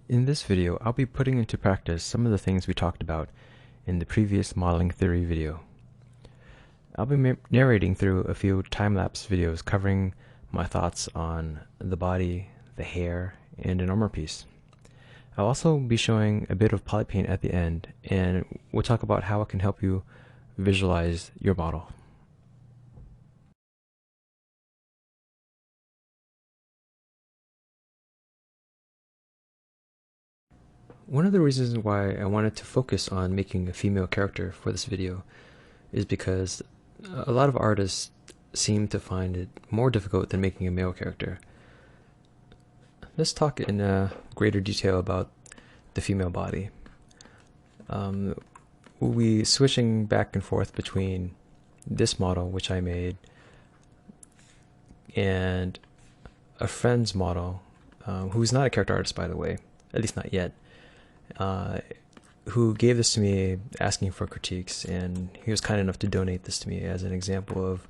In this video, I'll be putting into practice some of the things we talked about in the previous modeling theory video. I'll be narrating through a few time-lapse videos covering my thoughts on the body, the hair, and an armor piece. I'll also be showing a bit of polypaint at the end, and we'll talk about how it can help you visualize your model. One of the reasons why I wanted to focus on making a female character for this video is because a lot of artists seem to find it more difficult than making a male character. Let's talk in greater detail about the female body. We'll be switching back and forth between this model, which I made, and a friend's model, who's not a character artist, by the way, at least not yet, who gave this to me asking for critiques, and he was kind enough to donate this to me as an example of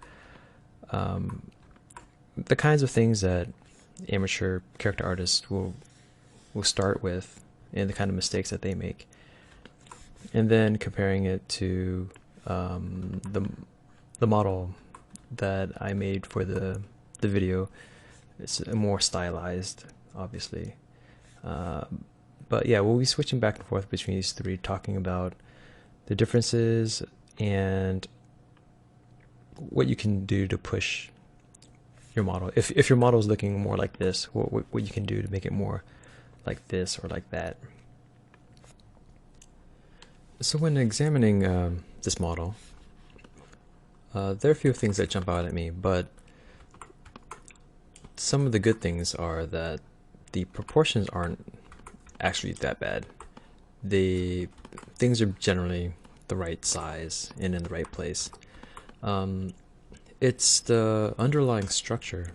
the kinds of things that amateur character artists will start with and the kind of mistakes that they make, and then comparing it to the model that I made for the video. It's more stylized, obviously. But yeah, we'll be switching back and forth between these three, talking about the differences and what you can do to push your model. If your model is looking more like this, what you can do to make it more like this or like that. So when examining this model, there are a few things that jump out at me, but some of the good things are that the proportions aren't actually that bad. The things are generally the right size and in the right place. It's the underlying structure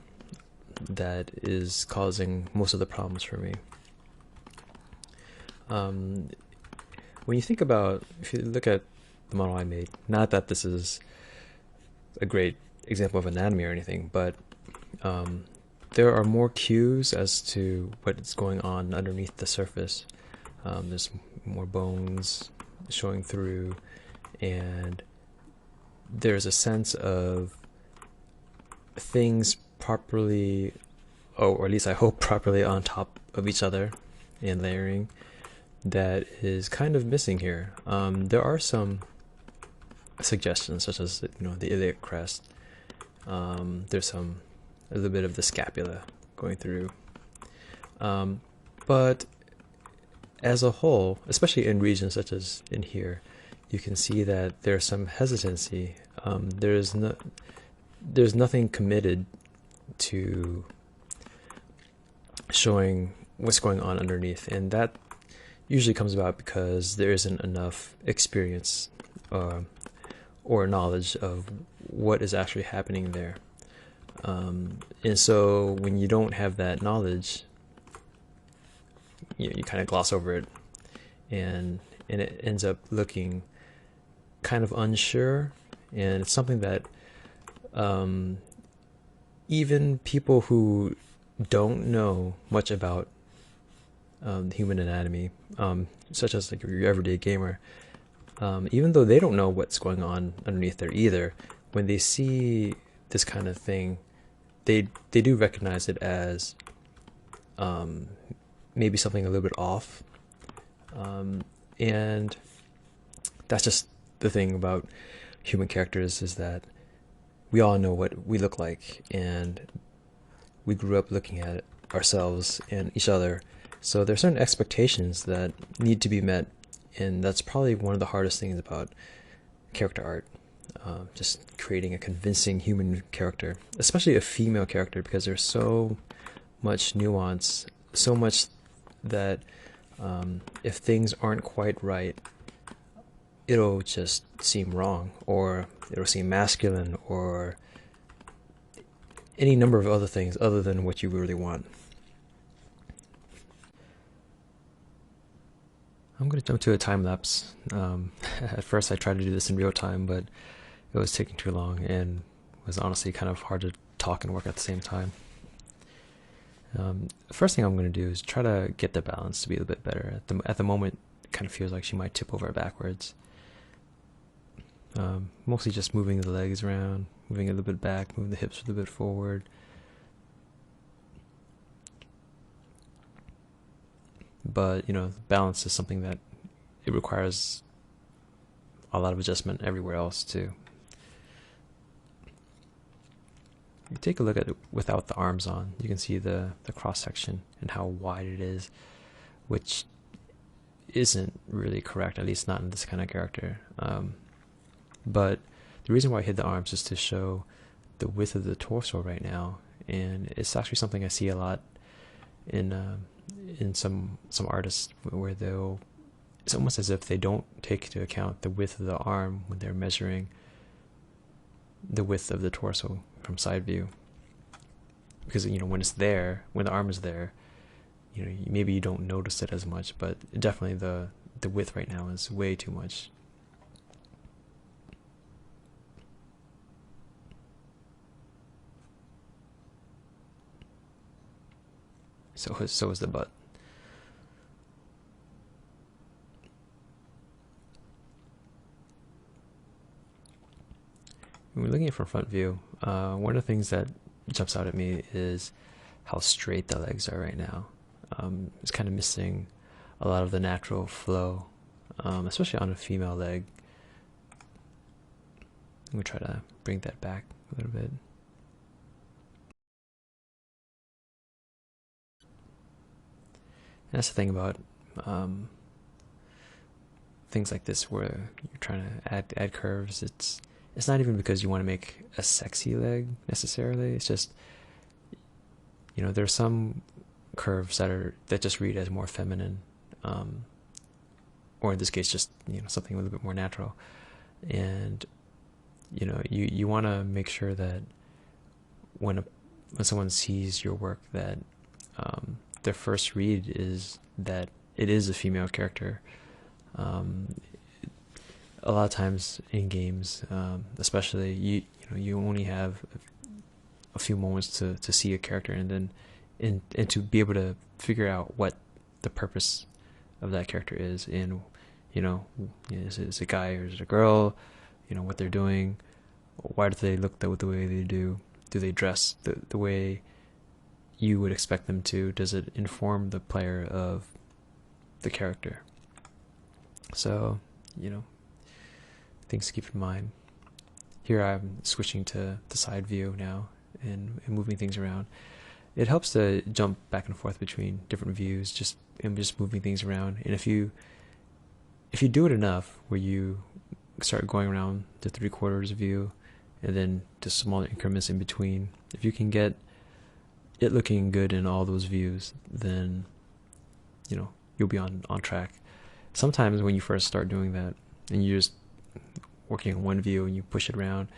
that is causing most of the problems for me. When you think about, if you look at the model I made, not that this is a great example of anatomy or anything, but there are more cues as to what's going on underneath the surface. There's more bones showing through, and there's a sense of things properly, or at least I hope properly, on top of each other and layering that is kind of missing here. There are some suggestions, such as the iliac crest. There's a little bit of the scapula going through, but as a whole, especially in regions such as in here, you can see that there's some hesitancy. There's nothing committed to showing what's going on underneath, and that usually comes about because there isn't enough experience or knowledge of what is actually happening there. And so when you don't have that knowledge, you kind of gloss over it, and it ends up looking kind of unsure. And it's something that even people who don't know much about the human anatomy, such as like your everyday gamer, even though they don't know what's going on underneath there either, when they see this kind of thing, they do recognize it as maybe something a little bit off. And that's just the thing about human characters, is that we all know what we look like, and we grew up looking at it ourselves and each other. So there are certain expectations that need to be met, and that's probably one of the hardest things about character art. Just creating a convincing human character, especially a female character, because there's so much nuance, so much that if things aren't quite right, it'll just seem wrong, or it'll seem masculine, or any number of other things other than what you really want. I'm going to jump to a time lapse. At first I tried to do this in real time, but it was taking too long and was honestly kind of hard to talk and work at the same time. First thing I'm going to do is try to get the balance to be a little bit better. At the moment, it kind of feels like she might tip over backwards. Mostly just moving the legs around, moving a little bit back, moving the hips a little bit forward. But, balance is something that it requires a lot of adjustment everywhere else too. You take a look at it without the arms on, you can see the cross section and how wide it is, which isn't really correct, at least not in this kind of character. But the reason why I hid the arms is to show the width of the torso right now, and it's actually something I see a lot in some artists where it's almost as if they don't take into account the width of the arm when they're measuring the width of the torso from side view, because when the arm is there, maybe you don't notice it as much, but definitely the width right now is way too much. So is the butt. When we're looking at from front view, one of the things that jumps out at me is how straight the legs are right now. It's kind of missing a lot of the natural flow, especially on a female leg. I'm going to try to bring that back a little bit. And that's the thing about things like this where you're trying to add curves. It's not even because you want to make a sexy leg necessarily. It's just there are some curves that just read as more feminine, or in this case just something a little bit more natural. And you want to make sure that when someone sees your work, that their first read is that it is a female character. A lot of times in games, especially, you only have a few moments to see a character, and then and to be able to figure out what the purpose of that character is, and is it a guy or is it a girl, what they're doing, why do they look the way they do they dress the way you would expect them to, does it inform the player of the character? So things to keep in mind. Here I'm switching to the side view now and moving things around. It helps to jump back and forth between different views, just moving things around. And if you do it enough, where you start going around the 3/4 view and then to smaller increments in between, if you can get it looking good in all those views, then you'll be on track. Sometimes when you first start doing that and you're just working on one view and you push it around,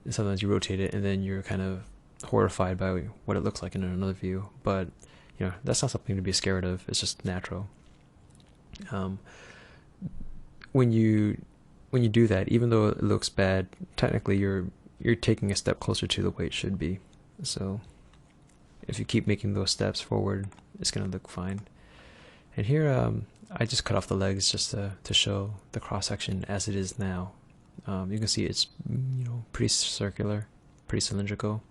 sometimes you rotate it and then you're kind of horrified by what it looks like in another view. But that's not something to be scared of. It's just natural. When you do that, even though it looks bad, technically you're taking a step closer to the way it should be. So if you keep making those steps forward, it's going to look fine. And here I just cut off the legs just to show the cross section as it is now. You can see it's pretty circular, pretty cylindrical.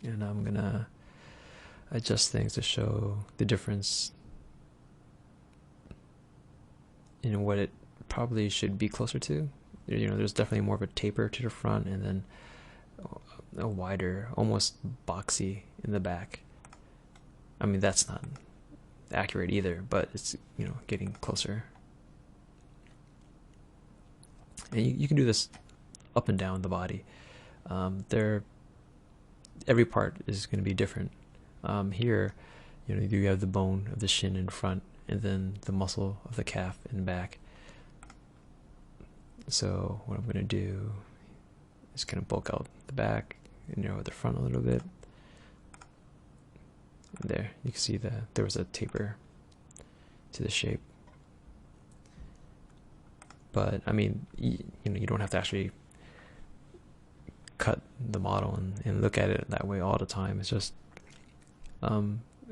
And I'm gonna adjust things to show the difference in what it probably should be closer to. There's definitely more of a taper to the front, and then a wider, almost boxy in the back. I mean, that's not accurate either, but it's getting closer. And you can do this up and down the body. Every part is going to be different. Here, you have the bone of the shin in front, and then the muscle of the calf in back. So what I'm going to do is kind of bulk out the back and narrow the front a little bit. And there, you can see that there was a taper to the shape. But I mean, you don't have to actually cut the model and look at it that way all the time. It's just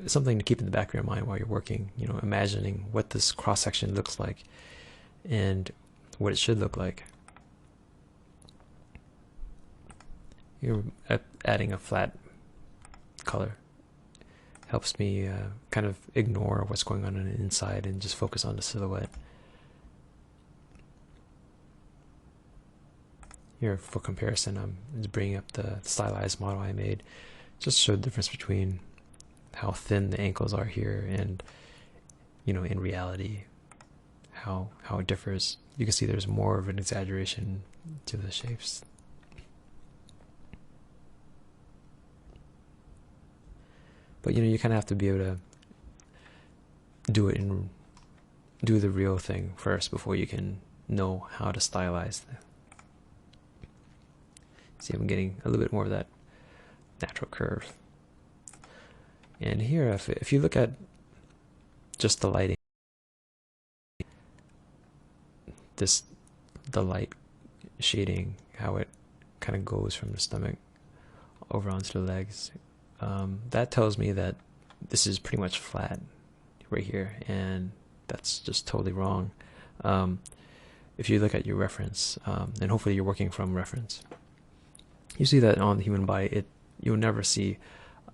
something to keep in the back of your mind while you're working, imagining what this cross section looks like and what it should look like. You're adding a flat color helps me kind of ignore what's going on the inside and just focus on the silhouette. Here, for comparison, I'm just bringing up the stylized model I made, just to show the difference between how thin the ankles are here and, in reality, how it differs. You can see there's more of an exaggeration to the shapes. But you kind of have to be able to do the real thing first before you can know how to stylize them. See, I'm getting a little bit more of that natural curve. And here, if you look at just the lighting, the light shading, how it kind of goes from the stomach over onto the legs, that tells me that this is pretty much flat right here, and that's just totally wrong. If you look at your reference, and hopefully you're working from reference, you see that on the human body, you'll never see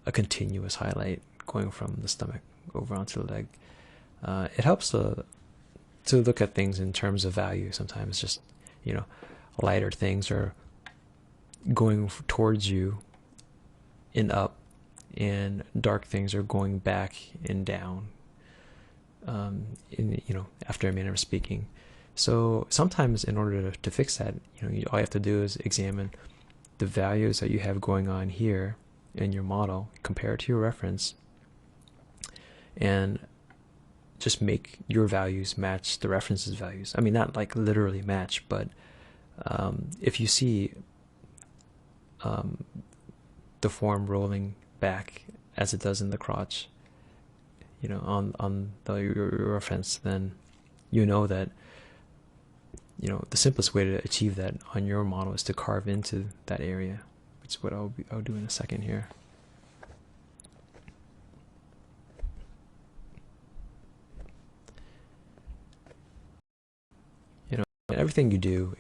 a continuous highlight going from the stomach over onto the leg. It helps to look at things in terms of value. Sometimes just, lighter things are going towards you and up, and dark things are going back and down, after a manner of speaking. So sometimes in order to fix that, all you have to do is examine the values that you have going on here in your model, compare it to your reference, and just make your values match the reference's values. I mean, not like literally match, but if you see the form rolling back as it does in the crotch, on your reference, then that the simplest way to achieve that on your model is to carve into that area, which is what I'll do in a second here. Everything you do,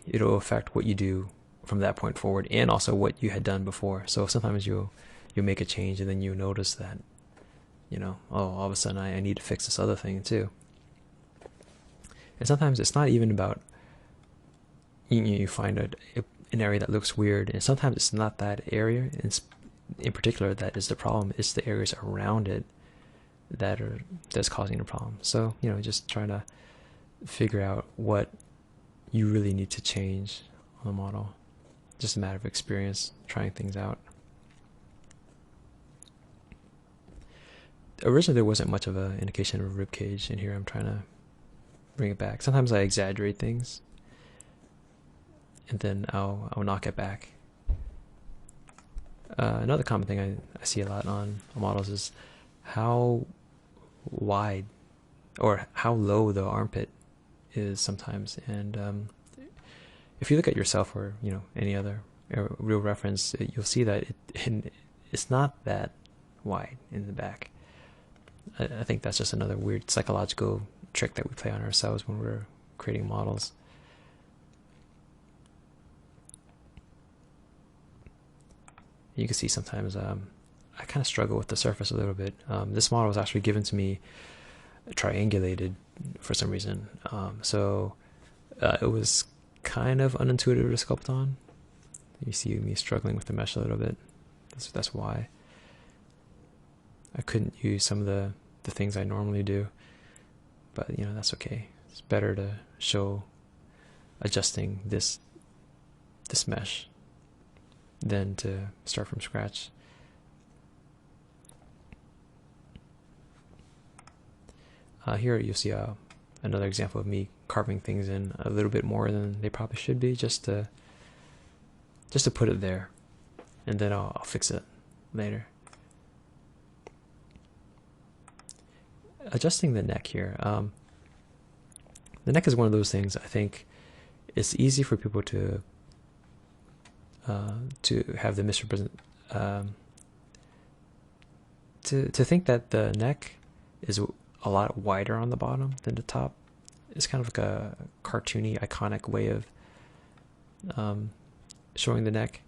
it'll affect what you do from that point forward, and also what you had done before. So sometimes you'll make a change, and then you notice that, all of a sudden I need to fix this other thing too. And sometimes it's not even about, you find an area that looks weird, and sometimes it's not that area in particular that is the problem. It's the areas around it that's causing the problem. So just trying to figure out what you really need to change on the model. Just a matter of experience, trying things out. Originally there wasn't much of an indication of a rib cage in here. I'm trying to bring it back. Sometimes I exaggerate things, and then I'll knock it back. Another common thing I see a lot on models is how wide or how low the armpit is sometimes. And if you look at yourself or any other real reference, you'll see that it's not that wide in the back. I think that's just another weird psychological trick that we play on ourselves when we're creating models. You can see sometimes I kind of struggle with the surface a little bit. This model was actually given to me triangulated for some reason, so it was kind of unintuitive to sculpt on. You see me struggling with the mesh a little bit. That's why I couldn't use some of the things I normally do, but that's okay. It's better to show adjusting this mesh than to start from scratch. Here you'll see another example of me carving things in a little bit more than they probably should be, just to put it there, and then I'll fix it later. Adjusting the neck here. The neck is one of those things, I think it's easy for people to have the um, to think that the neck is a lot wider on the bottom than the top is kind of like a cartoony, iconic way of um, showing the neck.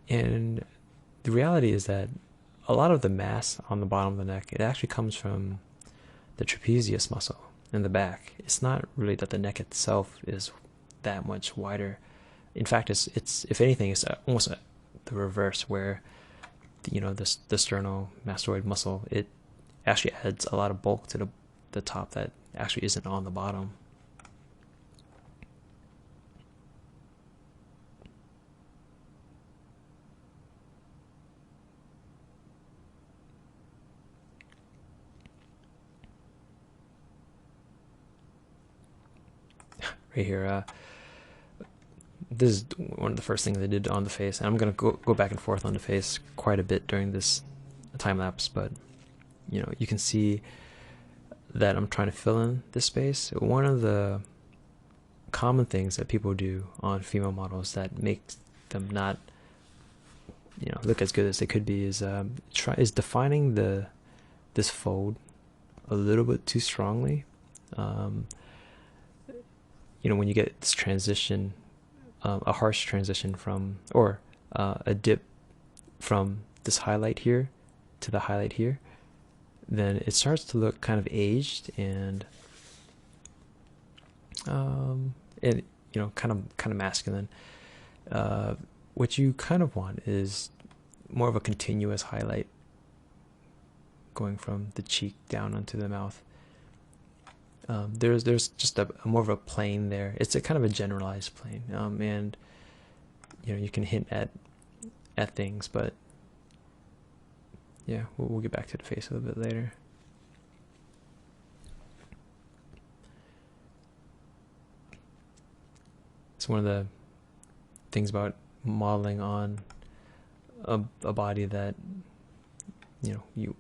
And the reality is that a lot of the mass on the bottom of the neck, it actually comes from the trapezius muscle in the back. It's not really that the neck itself is that much wider. In fact, it's if anything, it's almost the reverse, where the sternomastoid muscle, it actually adds a lot of bulk to the top that actually isn't on the bottom. Right here, this is one of the first things I did on the face, and I'm gonna go back and forth on the face quite a bit during this time lapse, but you can see that I'm trying to fill in this space. One of the common things that people do on female models that makes them not look as good as they could be is defining this fold a little bit too strongly. When you get this transition, a harsh transition from, or a dip from this highlight here to the highlight here, then it starts to look kind of aged and kind of masculine. What you kind of want is more of a continuous highlight going from the cheek down onto the mouth. There's just a more of a plane there. It's a kind of a generalized plane, and you can hint at things, but yeah, we'll get back to the face a little bit later. It's one of the things about modeling on a body that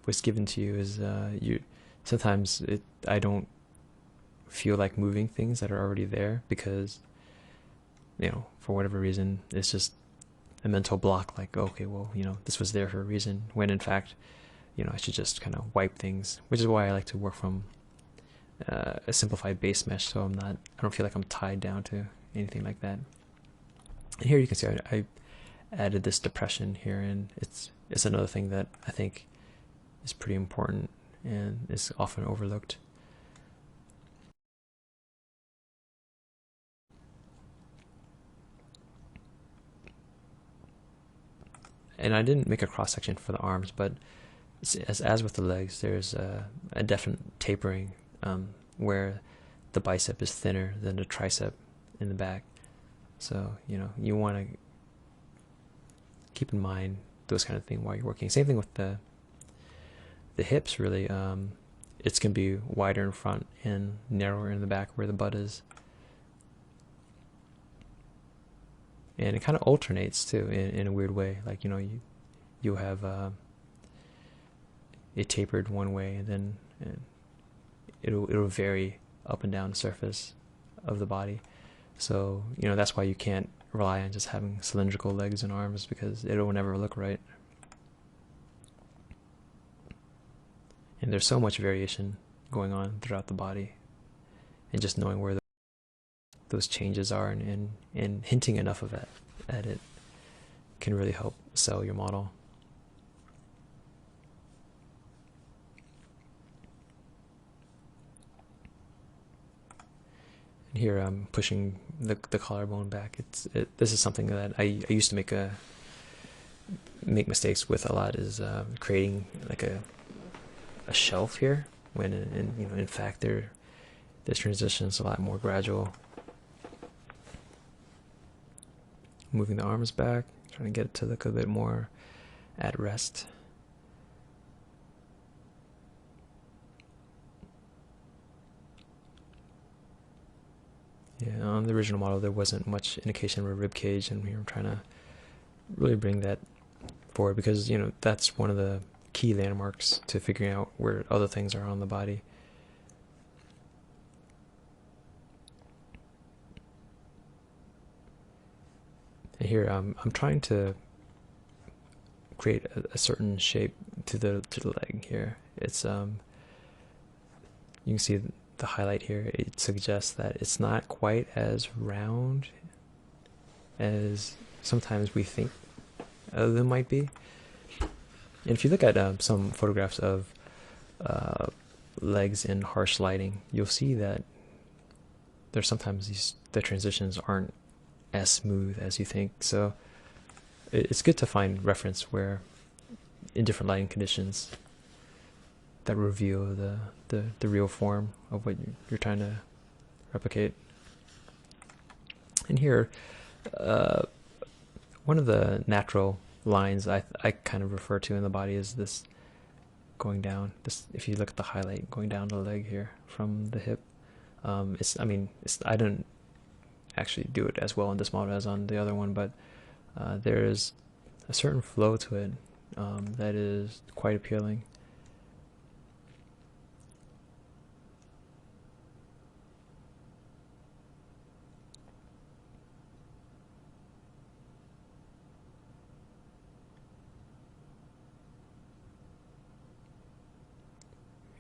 was given to you is sometimes I don't feel like moving things that are already there because for whatever reason it's just a mental block, like, okay, well, this was there for a reason, when in fact I should just kind of wipe things, which is why I like to work from a simplified base mesh, so I don't feel like I'm tied down to anything like that. And here you can see I added this depression here, and it's another thing that I think is pretty important and is often overlooked. And I didn't make a cross section for the arms, but as with the legs, there's a definite tapering where the bicep is thinner than the tricep in the back. So you want to keep in mind those kind of things while you're working. Same thing with the hips, really. It's going to be wider in front and narrower in the back where the butt is. And it kind of alternates too in a weird way. Like you have it tapered one way, and then it'll vary up and down the surface of the body. So that's why you can't rely on just having cylindrical legs and arms, because it'll never look right. And there's so much variation going on throughout the body, and just knowing where those changes are and hinting enough of it at it can really help sell your model. And here I'm pushing the collarbone back. This is something that I used to make mistakes with a lot, is creating like a shelf here, when in fact this transition is a lot more gradual. Moving the arms back, trying to get it to look a bit more at rest. Yeah, on the original model there wasn't much indication of a rib cage, and we were trying to really bring that forward, because that's one of the key landmarks to figuring out where other things are on the body. And here I'm trying to create a certain shape to the leg here. It's you can see the highlight here. It suggests that it's not quite as round as sometimes we think they might be. And if you look at some photographs of legs in harsh lighting, you'll see that there's sometimes the transitions aren't as smooth as you think. So it's good to find reference where in different lighting conditions that reveal the real form of what you're trying to replicate. And here, one of the natural lines I kind of refer to in the body is this going down. This, if you look at the highlight going down the leg here from the hip. I don't actually do it as well in this model as on the other one, but there is a certain flow to it that is quite appealing.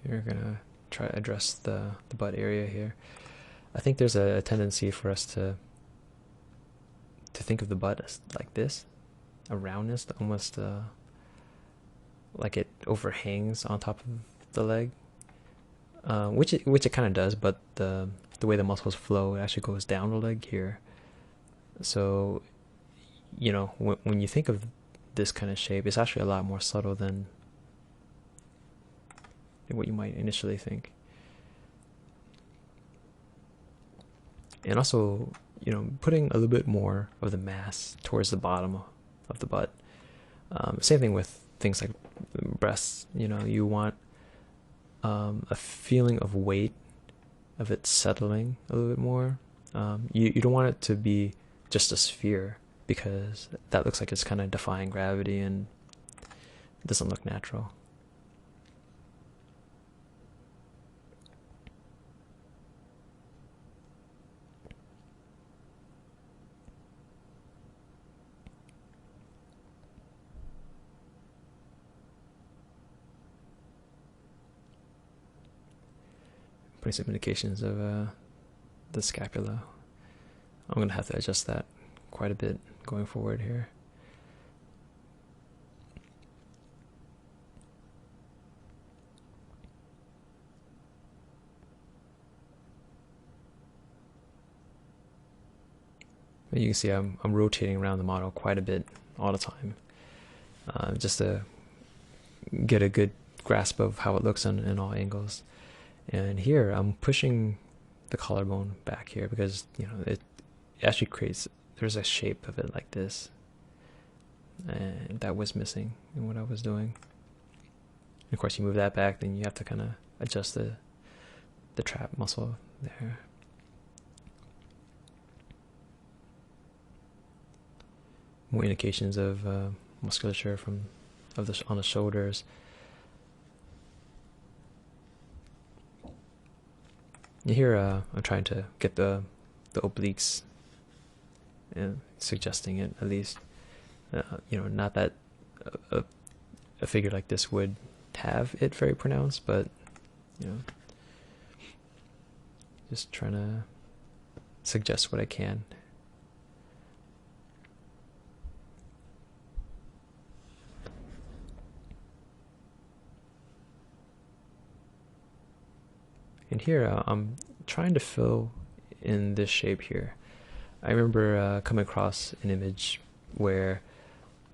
You're gonna try to address the butt area here. I think there's a tendency for us to think of the butt as like this, a roundness, almost like it overhangs on top of the leg, which it kind of does, but the way the muscles flow, it actually goes down the leg here. So, you know, when you think of this kind of shape, it's actually a lot more subtle than what you might initially think. And also, you know, putting a little bit more of the mass towards the bottom of the butt. Same thing with things like breasts. You know, you want a feeling of weight, of it settling a little bit more. You don't want it to be just a sphere, because that looks like it's kind of defying gravity and it doesn't look natural. Putting some indications of the scapula. I'm going to have to adjust that quite a bit going forward here. But you can see I'm rotating around the model quite a bit all the time, just to get a good grasp of how it looks in all angles. And here I'm pushing the collarbone back here because, you know, it actually creates, there's a shape of it like this, and that was missing in what I was doing. And of course, you move that back, then you have to kind of adjust the trap muscle there. More indications of musculature on the shoulders. Here I'm trying to get the obliques, suggesting it at least. You know, not that a figure like this would have it very pronounced, but, you know, just trying to suggest what I can. And here I'm trying to fill in this shape here. I remember coming across an image where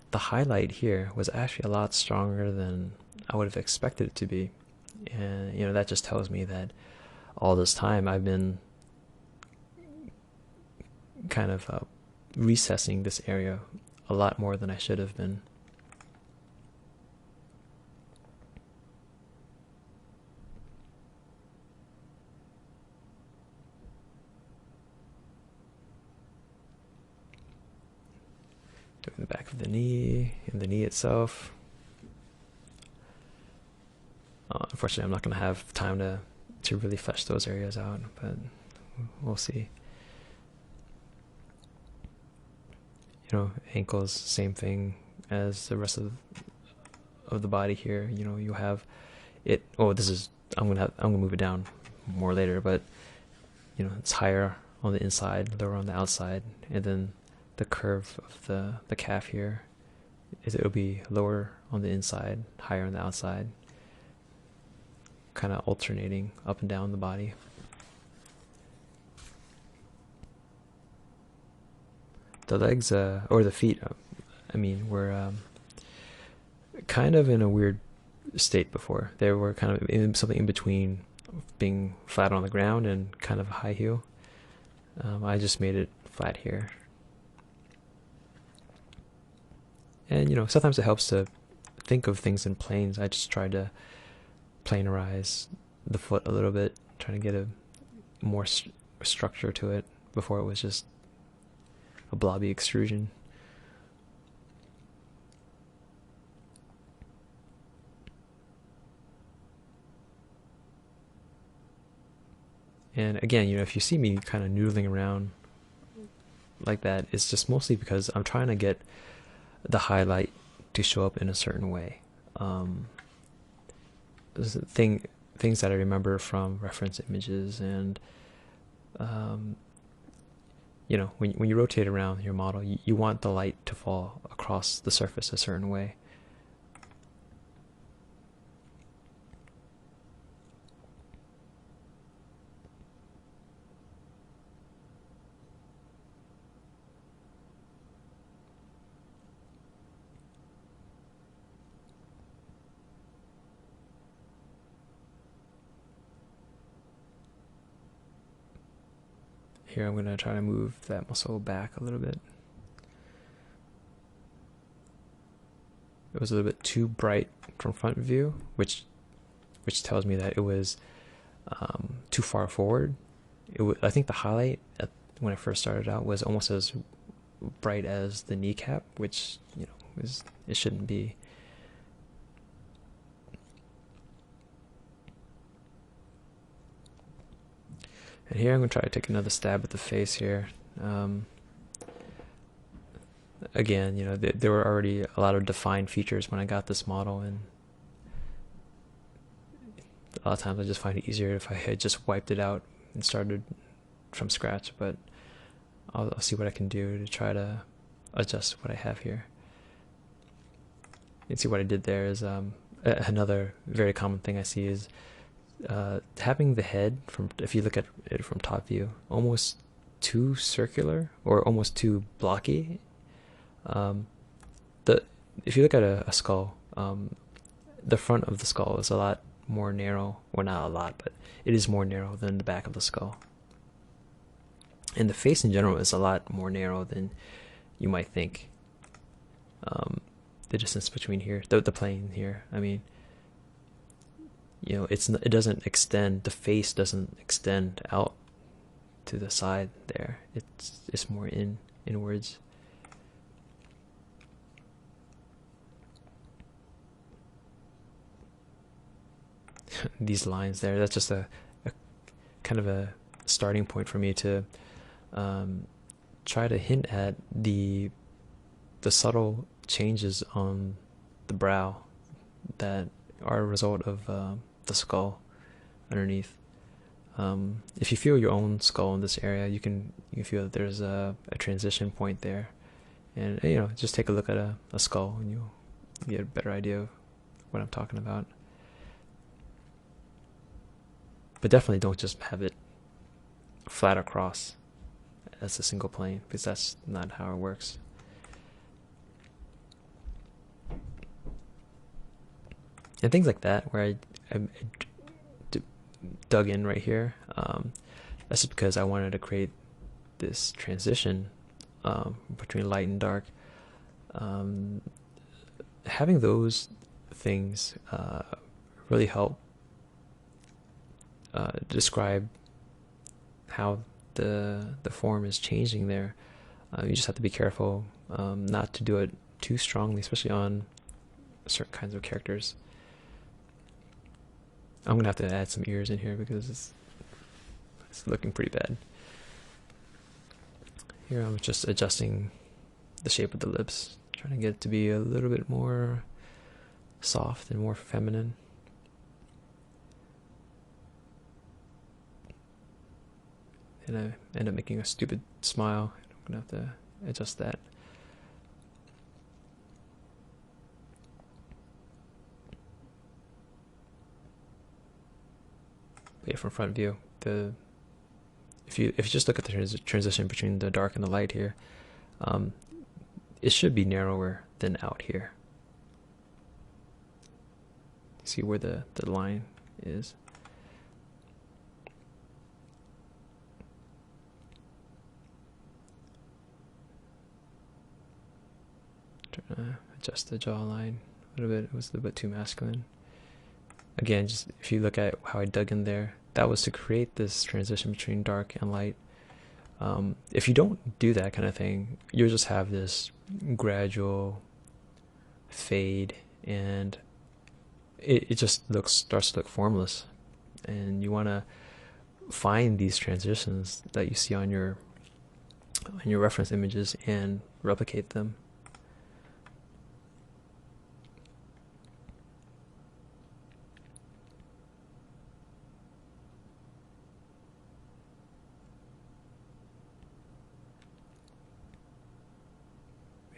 the highlight here was actually a lot stronger than I would have expected it to be. And, you know, that just tells me that all this time I've been kind of recessing this area a lot more than I should have been. Doing the back of the knee and the knee itself. Unfortunately, I'm not going to have time to really flesh those areas out, but we'll see. You know, ankles, same thing. as the rest of the body here. You know, you have it. Oh, this is I'm gonna move it down more later, but you know, it's higher on the inside, lower on the outside, and then the curve of the calf here it'll be lower on the inside, higher on the outside, kind of alternating up and down the body. The legs, or the feet, I mean, were kind of in a weird state before. They were kind of in something in between being flat on the ground and kind of high heel. I just made it flat here. And you know, sometimes it helps to think of things in planes. I just tried to planarize the foot a little bit, trying to get a more structure to it before it was just a blobby extrusion. And again, you know, if you see me kind of noodling around like that, it's just mostly because I'm trying to get the highlight to show up in a certain way. Things that I remember from reference images, and you know, when you rotate around your model, you want the light to fall across the surface a certain way. Here I'm going to try to move that muscle back a little bit. It was a little bit too bright from front view, which tells me that it was too far forward. I think the highlight when I first started out was almost as bright as the kneecap, which, you know, it shouldn't be. And here I'm going to try to take another stab at the face here. Again, you know, there were already a lot of defined features when I got this model, and a lot of times I just find it easier if I had just wiped it out and started from scratch, but I'll see what I can do to try to adjust what I have here. You can see what I did there is another very common thing I see is having the head, if you look at it from top view, almost too circular or almost too blocky. If you look at a skull, the front of the skull is a lot more narrow, well, not a lot, but it is more narrow than the back of the skull. And the face in general is a lot more narrow than you might think. The distance between here, the plane here, I mean, you know, it doesn't extend, the face doesn't extend out to the side there. It's more inwards. These lines there, that's just a kind of a starting point for me to try to hint at the subtle changes on the brow that are a result of the skull underneath. If you feel your own skull in this area, you can feel that there's a transition point there, and you know, just take a look at a skull and you'll get a better idea of what I'm talking about. But definitely don't just have it flat across as a single plane, because that's not how it works. And things like that, where I dug in right here, that's just because I wanted to create this transition between light and dark. Having those things really help describe how the form is changing there. You just have to be careful not to do it too strongly, especially on certain kinds of characters. I'm gonna have to add some ears in here because it's looking pretty bad. Here I'm just adjusting the shape of the lips, trying to get it to be a little bit more soft and more feminine. And I end up making a stupid smile. I'm gonna have to adjust that. But yeah, from front view, if you just look at the transition between the dark and the light here, it should be narrower than out here. See where the line is. Trying to adjust the jawline a little bit. It was a little bit too masculine. Again, just if you look at how I dug in there, that was to create this transition between dark and light. If you don't do that kind of thing, you'll just have this gradual fade, and it just starts to look formless. And you want to find these transitions that you see on your reference images and replicate them.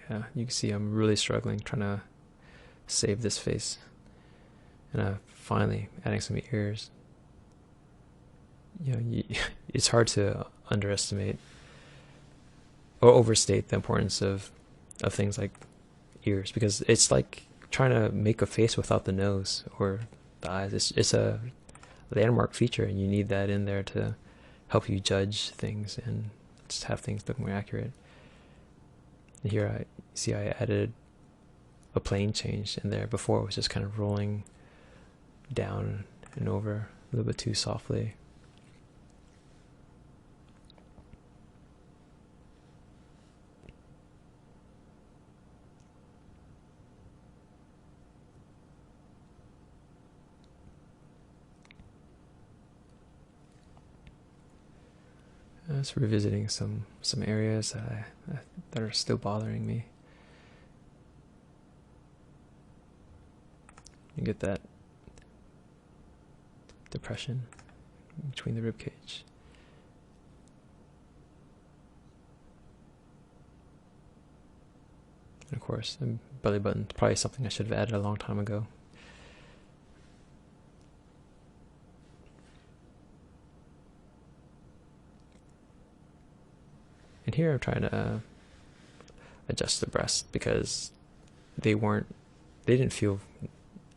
Yeah, you can see I'm really struggling trying to save this face. And finally adding some ears. It's hard to underestimate or overstate the importance of things like ears, because it's like trying to make a face without the nose or the eyes. It's a landmark feature, and you need that in there to help you judge things and just have things look more accurate. And here I see I added a plane change in there. Before it was just kind of rolling down and over a little bit too softly. Just revisiting some areas that are still bothering me. You get that depression between the rib cage. And of course, the belly button, probably something I should have added a long time ago. And here I'm trying to adjust the breast because they didn't feel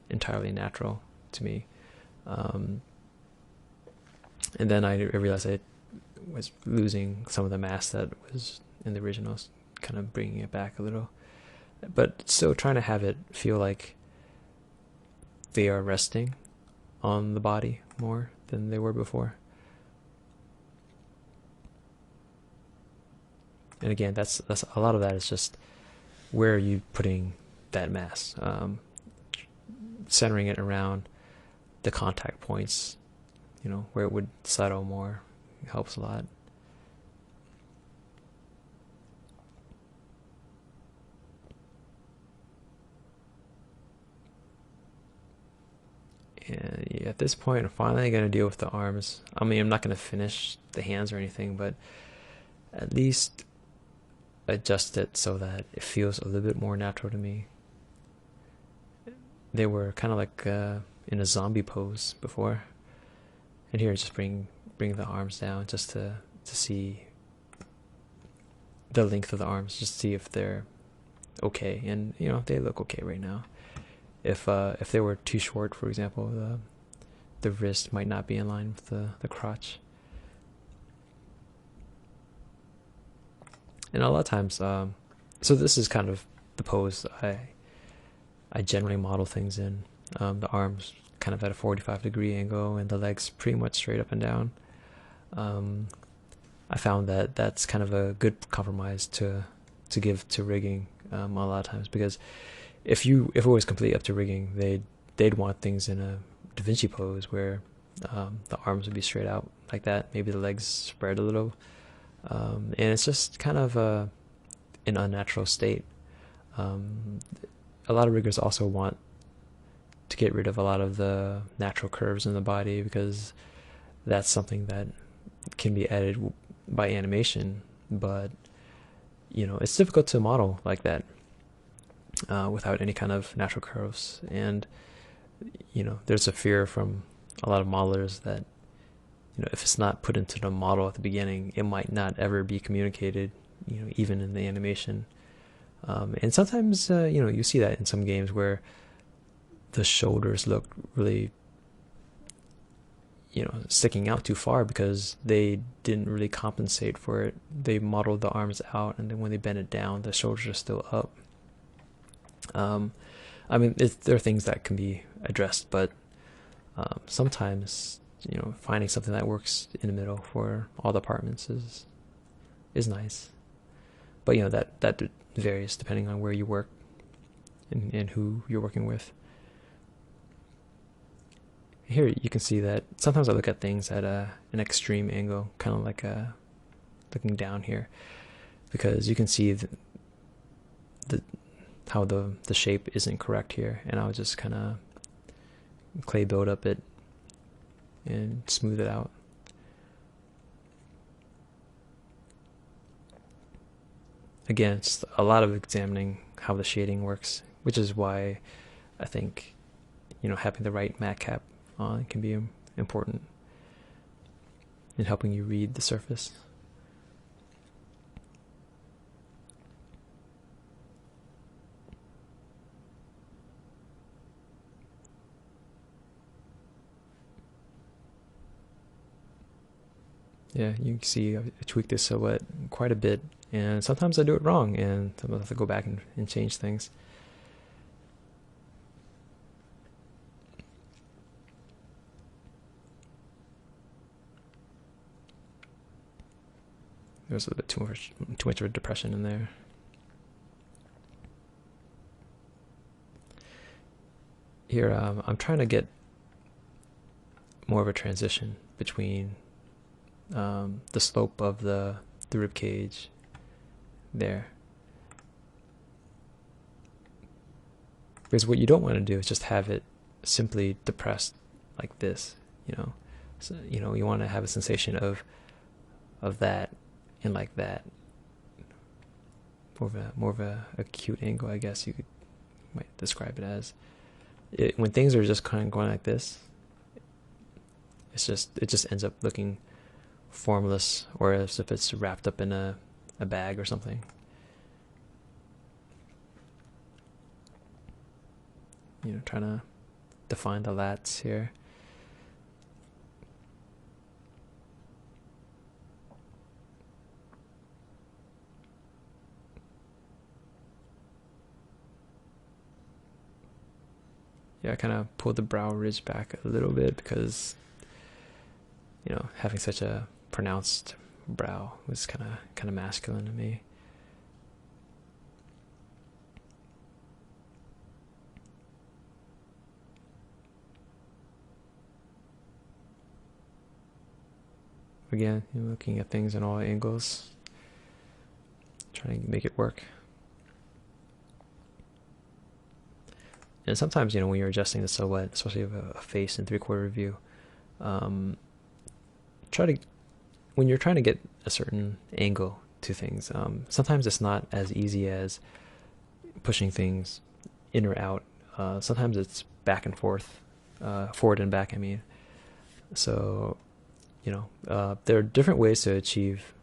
entirely natural to me. And then I realized I was losing some of the mass that was in the originals, kind of bringing it back a little. But still trying to have it feel like they are resting on the body more than they were before. And again, that's a lot of that is just where are you putting that mass, centering it around the contact points, where it would settle more, helps a lot. And yeah, at this point, I'm finally going to deal with the arms. I mean, I'm not going to finish the hands or anything, but at least adjust it so that it feels a little bit more natural to me. They were kind of like in a zombie pose before, and here just bring the arms down just to see the length of the arms, just to see if they're okay. And they look okay right now. If they were too short, for example, the wrist might not be in line with the crotch. And a lot of times, so this is kind of the pose I generally model things in. The arms kind of at a 45-degree angle, and the legs pretty much straight up and down. I found that that's kind of a good compromise to give to rigging a lot of times, because if it was completely up to rigging, they'd want things in a Da Vinci pose where the arms would be straight out like that, maybe the legs spread a little. And it's just kind of an unnatural state. Um, a lot of riggers also want to get rid of a lot of the natural curves in the body, because that's something that can be added by animation, but it's difficult to model like that without any kind of natural curves. And there's a fear from a lot of modelers that if it's not put into the model at the beginning, it might not ever be communicated, even in the animation. And sometimes you see that in some games where the shoulders look really sticking out too far because they didn't really compensate for it. They modeled the arms out, and then when they bend it down, the shoulders are still up. I mean, there are things that can be addressed, but sometimes finding something that works in the middle for all departments is nice. But that varies depending on where you work and who you're working with. Here you can see that sometimes I look at things at an extreme angle, kind of like looking down here, because you can see how the shape isn't correct here, and I'll just kind of clay build up it and smooth it out. Again, it's a lot of examining how the shading works, which is why I think having the right matte cap on can be important in helping you read the surface. Yeah, you can see I tweak this silhouette quite a bit, and sometimes I do it wrong, and I'll have to go back and change things. There's a bit too much of a depression in there. Here, I'm trying to get more of a transition between the slope of the rib cage there, because what you don't want to do is just have it simply depressed like this. So, you want to have a sensation of that and like that, more of a acute angle, I guess might describe it as. When things are just kind of going like this, it just ends up looking formless, or as if it's wrapped up in a bag or something. Trying to define the lats here. Yeah, I kind of pulled the brow ridge back a little bit because having such a pronounced brow was kind of masculine to me. Again, looking at things in all angles, trying to make it work. And sometimes, when you're adjusting the silhouette, especially of a face in 3/4 view, when you're trying to get a certain angle to things, sometimes it's not as easy as pushing things in or out. Sometimes it's back and forth, forward and back, I mean. So, there are different ways to achieve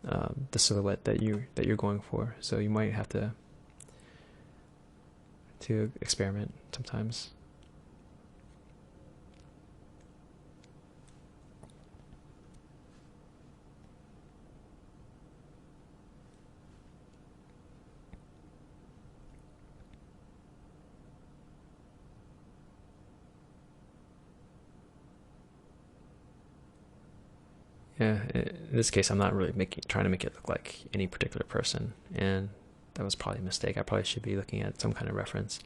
the silhouette that you're going for. So you might have to experiment sometimes. Yeah, in this case, I'm not really trying to make it look like any particular person, and that was probably a mistake. I probably should be looking at some kind of reference.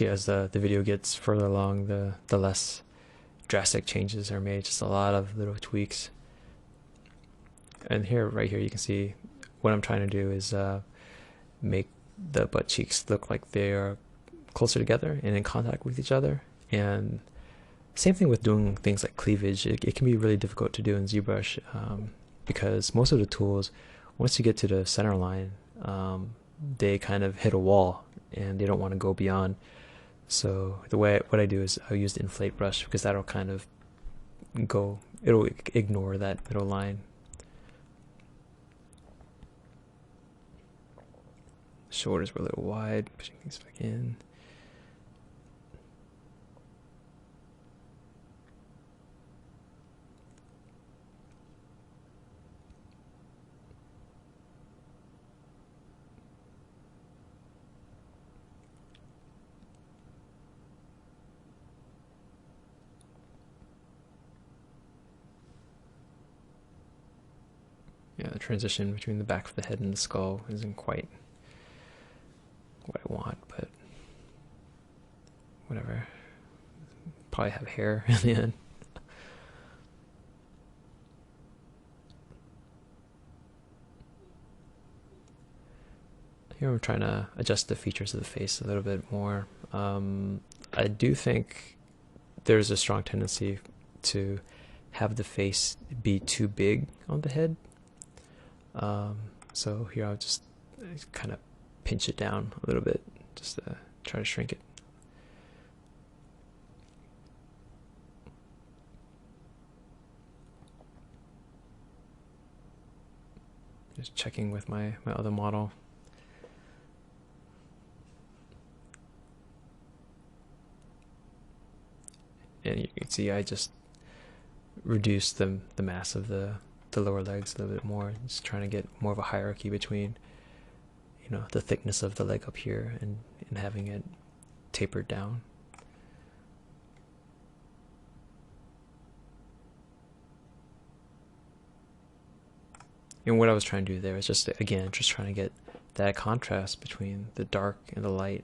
especially as the video gets further along, the less drastic changes are made, just a lot of little tweaks. And here, right here, you can see what I'm trying to do is make the butt cheeks look like they are closer together and in contact with each other. And same thing with doing things like cleavage. It can be really difficult to do in ZBrush because most of the tools, once you get to the center line, they kind of hit a wall and they don't want to go beyond. So what I do is I'll use the inflate brush because that'll kind of it'll ignore that middle line. Shoulders were a little wide, pushing things back in. Yeah, the transition between the back of the head and the skull isn't quite what I want, but whatever. Probably have hair in the end. Here I'm trying to adjust the features of the face a little bit more. I do think there's a strong tendency to have the face be too big on the head. So here I'll just kind of pinch it down a little bit, just to try to shrink it. Just checking with my other model. And you can see I just reduced the mass of the lower legs a little bit more, just trying to get more of a hierarchy between, you know, the thickness of the leg up here and having it tapered down. And what I was trying to do there is just, again, just trying to get that contrast between the dark and the light.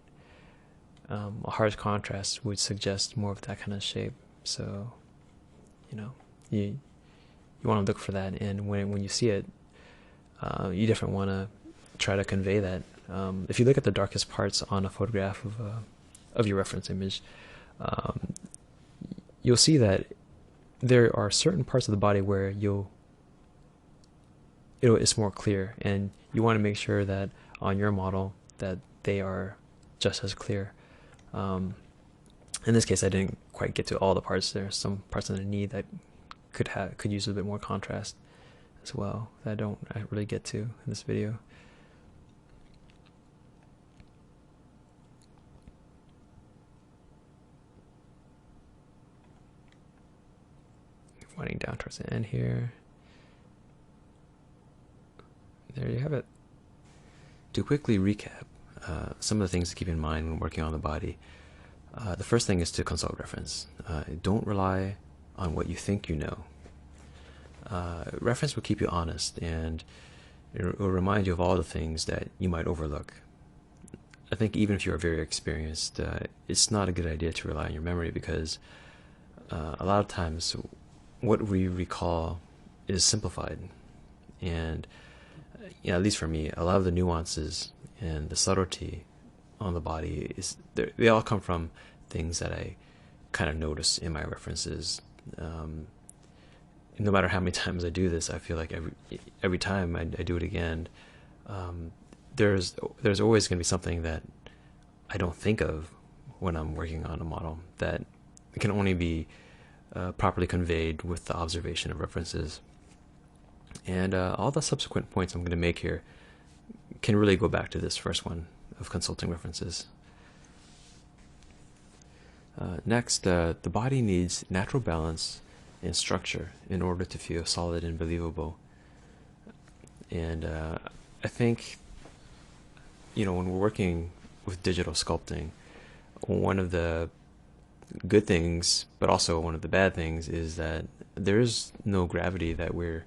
A harsh contrast would suggest more of that kind of shape. So, you know, you want to look for that, and when you see it, you definitely want to try to convey that. If you look at the darkest parts on a photograph of your reference image, you'll see that there are certain parts of the body where it's more clear, and you want to make sure that on your model that they are just as clear. In this case, I didn't quite get to all the parts. There are some parts of the knee that could use a bit more contrast as well that I don't really get to in this video. Winding down towards the end here. There you have it. To quickly recap some of the things to keep in mind when working on the body, the first thing is to consult reference. Don't rely on what you think you know. Reference will keep you honest, and it will remind you of all the things that you might overlook. I think even if you are very experienced, it's not a good idea to rely on your memory, because a lot of times what we recall is simplified, and at least for me, a lot of the nuances and the subtlety on the body they all come from things that I kind of notice in my references. No matter how many times I do this, I feel like every time I do it again, there's always going to be something that I don't think of when I'm working on a model that can only be properly conveyed with the observation of references. And all the subsequent points I'm going to make here can really go back to this first one of consulting references. Next, the body needs natural balance and structure in order to feel solid and believable. And I think, when we're working with digital sculpting, one of the good things, but also one of the bad things, is that there's no gravity that we're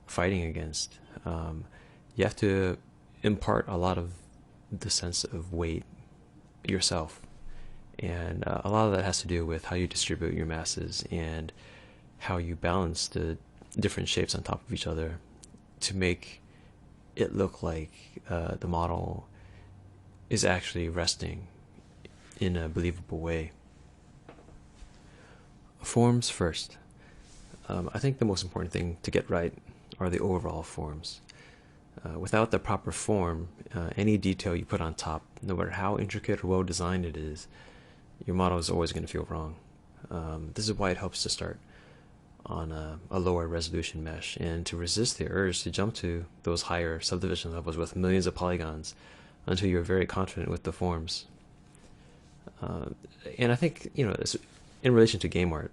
fighting against. You have to impart a lot of the sense of weight yourself, And a lot of that has to do with how you distribute your masses and how you balance the different shapes on top of each other to make it look like the model is actually resting in a believable way. Forms first. I think the most important thing to get right are the overall forms. Without the proper form, any detail you put on top, no matter how intricate or well designed it is, your model is always going to feel wrong. This is why it helps to start on a lower resolution mesh and to resist the urge to jump to those higher subdivision levels with millions of polygons until you're very confident with the forms. And I think, in relation to game art,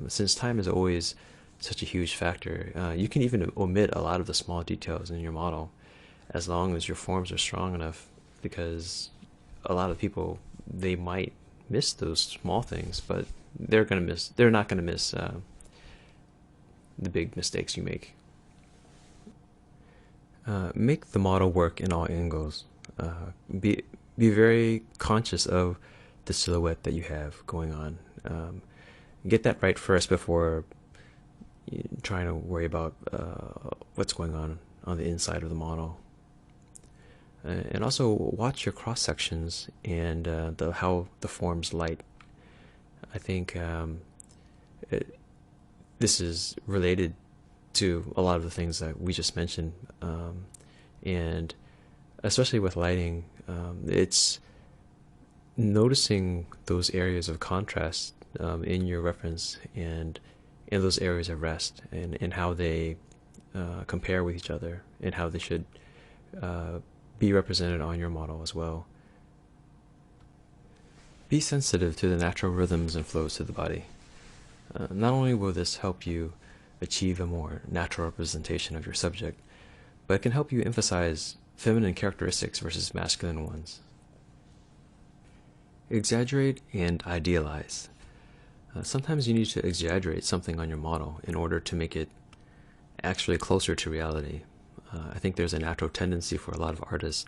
since time is always such a huge factor, you can even omit a lot of the small details in your model as long as your forms are strong enough, because a lot of people, they might miss those small things, but they're not gonna miss the big mistakes you make. Make the model work in all angles. Be very conscious of the silhouette that you have going on. Get that right first before trying to worry about what's going on the inside of the model. And also watch your cross sections and how the forms light. I think this is related to a lot of the things that we just mentioned, and especially with lighting, it's noticing those areas of contrast in your reference and in those areas of rest, and how they compare with each other and how they should be represented on your model as well. Be sensitive to the natural rhythms and flows to the body. Not only will this help you achieve a more natural representation of your subject, but it can help you emphasize feminine characteristics versus masculine ones. Exaggerate and idealize. Sometimes you need to exaggerate something on your model in order to make it actually closer to reality. I think there's a natural tendency for a lot of artists,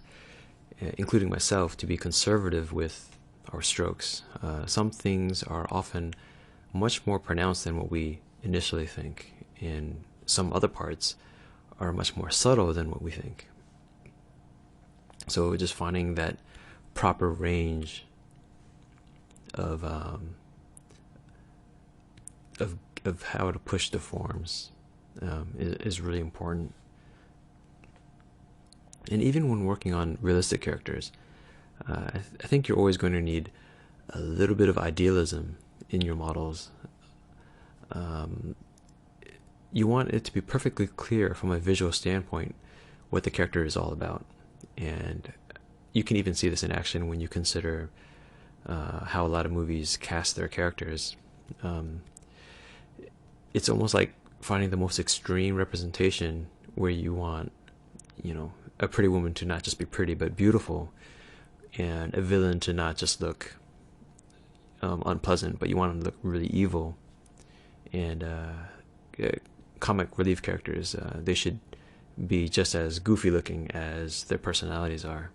including myself, to be conservative with our strokes. Some things are often much more pronounced than what we initially think, and some other parts are much more subtle than what we think. So just finding that proper range of how to push the forms is really important. And even when working on realistic characters, I think you're always going to need a little bit of idealism in your models. You want it to be perfectly clear from a visual standpoint what the character is all about. And you can even see this in action when you consider how a lot of movies cast their characters. It's almost like finding the most extreme representation where you want, a pretty woman to not just be pretty but beautiful, and a villain to not just look unpleasant, but you want them to look really evil. And comic relief characters, they should be just as goofy looking as their personalities are.